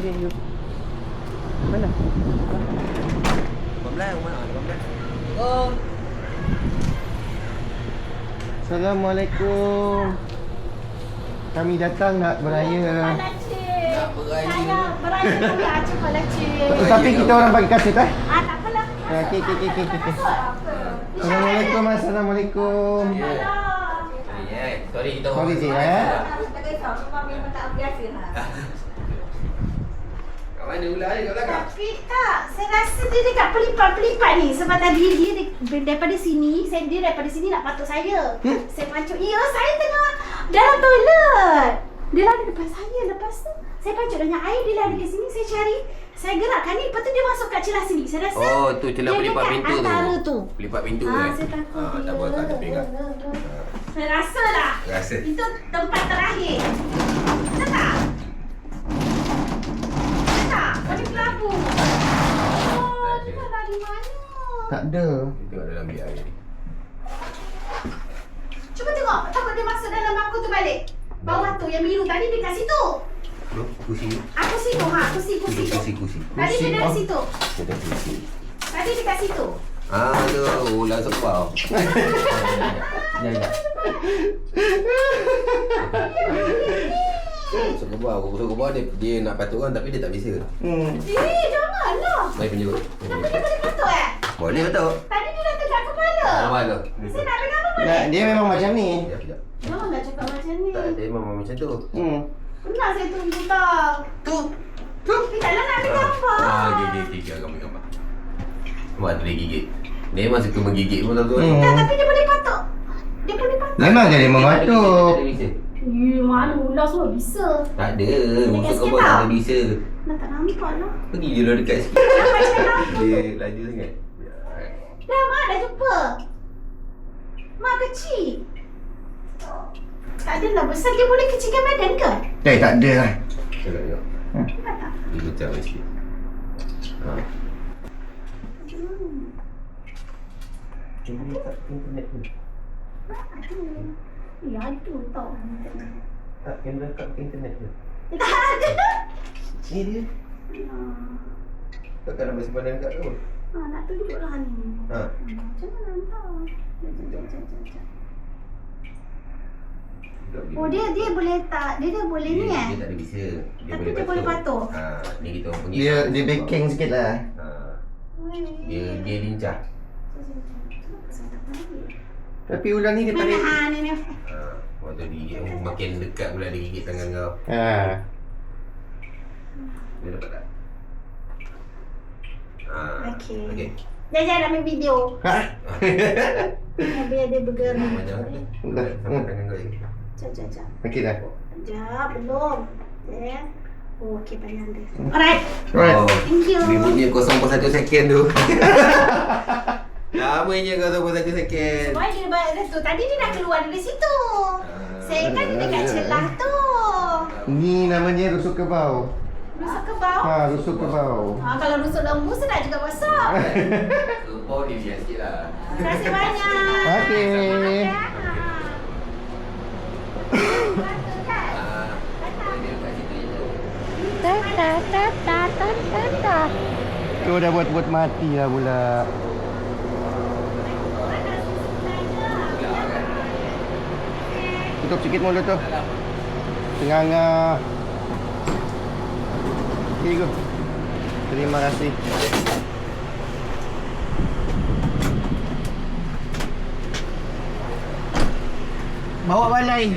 okey, jom. Mana? Pembelang mana? Pembelang. Assalamualaikum. Kami datang nak beraya. Nak beraya. Saya beraya kami acik pala cik. Tapi kita orang bagi kasut Tak apalah. Okey. Assalamualaikum. Assalamualaikum. Sorry kita Sorry cik Kat mana pula ni kat belakang? Tapi tak, saya rasa dia dekat pelipat-pelipat ni. Sebab tadi daripada sini, dia daripada sini nak patuk saya. Saya pancuk, saya tengah dalam toilet. Dia lari depan saya, lepas tu saya pancuk dengan air, dia lari ke sini, saya cari. Saya gerakkan ni, lepas tu dia masuk kat celah sini. Saya rasa Oh, tu celah pelipat pintu tu. antara tu. Pelipat pintu Saya takut tak apa, tak ada pegang. Saya rasa lah. Rasa. Itu tempat terakhir. Betul tak? Betul tak? Pada kelabu. Oh, dia tak lari mana? Tak ada. Kita tengok dalam bilik air ni. Cuba tengok. Takut dia masuk dalam bangku tu balik. Bawah tu yang biru tadi dia kat situ. Kursi. Aku situ. Kursi. Kursi. Tadi dia dari situ. Kita kursi. Tadi dia kat situ. Tu langsung bawah. Ya. Masuk ke bawah dia nak patuk orang tapi dia tak bisa. Janganlah. Mari penjuru. Kenapa dia boleh patuk Boleh patuk. Tadi dia dah tegak kepala. Apa tu? Saya nak pegang apa Nah, dia memang macam ni. Sekejap. Jangan nak cakap macam ni. Tak, dia memang macam tu. Pernah saya tunggu tau. Tu. Tapi taklah nak ambil gambar. Gigit ambil gambar. Buat dia gigit. Dia memang suka menggigit pun tu. Tak, tapi dia boleh patuk. Dia boleh patuk. Memang dia mematuk. Mana ular semua bisa. Tak ada. Dia Musuh sikit kau tak tau. bisa. Nak tak nampak lah. Pergi je lah dekat sikit. Nampak macam apa? Dia laju sangat. Dah, Mak dah jumpa. Mak kecil. Tak adalah besar. Dia boleh kecilkan badan ke? Tak ada lah. Tengok. Nampak tak? Dia macam sikit. Cuba dekat internet tu. Ya, ada tau. Tak, kamera kat internet tu. Tak ada. Ni dia. Takkan nak bersimpan dekat tu. Nak tunjuklah ni. Macam mana tahu? Sekejap. Oh, dia boleh tak? Dia boleh ni Dia tak ada bisa. Tapi dia boleh patuk. Ni kita orang pergi. Dia backing sikit lah. Dia lincah. Tapi ular ni dia paling Ni. Waktu digigit makin dekat pula dia gigit tangan kau. Dia dapat tak? Okey. Jangan ambil video. Biar dia bergerak. Macam mana? Sampai tangan kau lagi. Sekejap. okey dah. Sekejap, belum. Okey, payah dia. Alright. Thank you. Dia punya 0.1 second tu. Lamanya 0.1 second. Sebab dia dah tu. Tadi dia dah keluar dari situ. Saya kan dia dekat celah tu. Ni namanya rusuk kebau. Rusuk kebau. Rusuk kebau. Kalau rusuk lembu sedap juga masak. Kebau dia biar sikit lah. Terima kasih banyak. Okey. Tu dah buat mati lah pula. Tutup sikit mulut tu. Tengah-tengah. Okay, go. Terima kasih. Bawa balai.